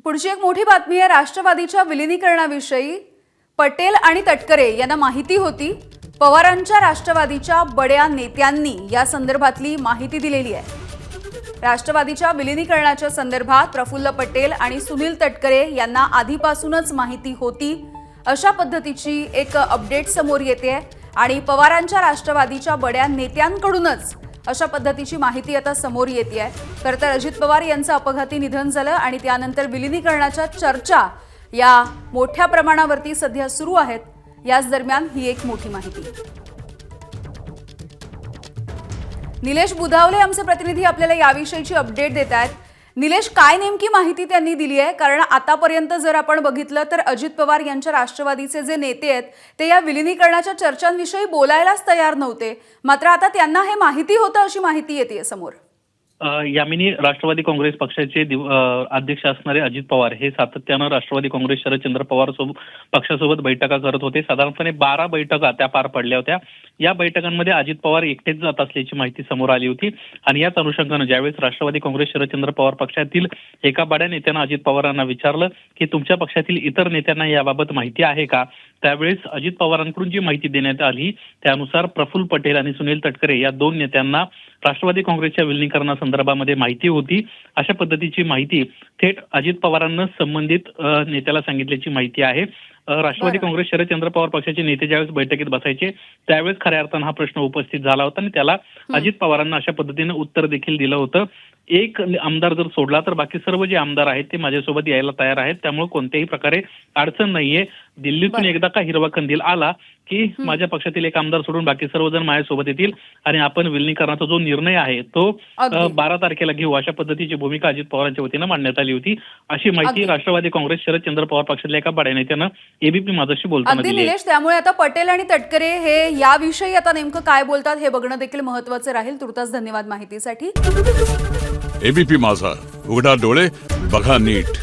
पुढची एक मोठी बातमी आहे राष्ट्रवादीच्या विलीनीकरणाविषयी। पटेल आणि तटकरे यांना माहिती होती। पवारांच्या राष्ट्रवादीच्या बड्या नेत्यांनी या संदर्भातली माहिती दिलेली आहे। राष्ट्रवादीच्या विलीनीकरणाच्या संदर्भात प्रफुल्ल पटेल आणि सुनील तटकरे यांना आधीपासूनच माहिती होती। अशा पद्धतीची एक अपडेट समोर येते आणि पवारांच्या राष्ट्रवादीच्या बड्या नेत्यांकडूनच अशा पद्धतीची माहिती आता समोर येते आहे। खरं तर अजित पवार यांचं अपघाती निधन झालं आणि त्यानंतर विलीनीकरणाच्या चर्चा या मोठ्या प्रमाणावरती सध्या सुरू आहेत। याच दरम्यान ही एक मोठी माहिती। निलेश बुधावले आमचे प्रतिनिधी आपल्याला याविषयीची अपडेट देत आहेत। निलेश, काय नेमकी माहिती त्यांनी दिली आहे? कारण आतापर्यंत जर आपण बघितलं तर अजित पवार यांच्या राष्ट्रवादीचे जे नेते आहेत ते या विलीनीकरणाच्या चर्चांविषयी बोलायलाच तयार नव्हते, मात्र आता त्यांना हे माहिती होतं अशी माहिती येते समोर। यामिनी, राष्ट्रवादी काँग्रेस पक्षाचे अध्यक्ष असणारे अजित पवार हे सातत्यानं राष्ट्रवादी काँग्रेस शरदचंद्र पवार पक्षासोबत बैठका करत होते। साधारणपणे 12 बैठका त्या पार पडल्या होत्या। या बैठकांमध्ये अजित पवार एकटेच जात असल्याची माहिती समोर आली होती आणि याच अनुषंगानं ज्यावेळेस राष्ट्रवादी काँग्रेस शरदचंद्र पवार पक्षातील एका बड्या नेत्यानं अजित पवारांना विचारलं की तुमच्या पक्षातील इतर नेत्यांना याबाबत माहिती आहे का, त्यावेळेस अजित पवारांकडून जी माहिती देण्यात आली त्यानुसार प्रफुल्ल पटेल आणि सुनील तटकरे या दोन नेत्यांना राष्ट्रवादी काँग्रेसच्या विलीनीकरणासंदर्भामध्ये माहिती होती। अशा पद्धतीची माहिती थेट अजित पवारांना संबंधित नेत्याला सांगितल्याची माहिती आहे। राष्ट्रवादी काँग्रेस शरदचंद्र पवार पक्षाचे नेते ज्यावेळेस बैठकीत बसायचे त्यावेळेस खऱ्या अर्थानं हा प्रश्न उपस्थित झाला होता आणि त्याला अजित पवारांना अशा पद्धतीनं उत्तर देखील दिलं होतं। एक आमदार जर सोडला तर बाकी सर्व जे आमदार आहेत ते माझ्यासोबत यायला तयार आहेत, त्यामुळे कोणत्याही प्रकारे अडचण नाहीये। दिल्लीतून एकदा का हिरवा कंदील आला की माझ्या पक्षातील एक आमदार सोडून बाकी सर्वजण माझ्यासोबत येतील आणि आपण विलीनीकरणाचा जो निर्णय आहे तो 12 तारखेला घेऊ, अशा पद्धतीची भूमिका अजित पवारांच्या वतीनं मांडण्यात आली होती। अशी माहिती राष्ट्रवादी काँग्रेस शरदचंद्र पवार पक्षातल्या एका बड्या नेत्यानं एबीपी माझाशी बोलताना दिली। निलेश, त्यामुळे आता पटेल आणि तटकरे हे याविषयी आता नेमकं काय बोलतात हे बघणं देखील महत्त्वाचं राहील। तुर्तास धन्यवाद माहितीसाठी। एबीपी माझा, उघडा डोळे बघा नीट।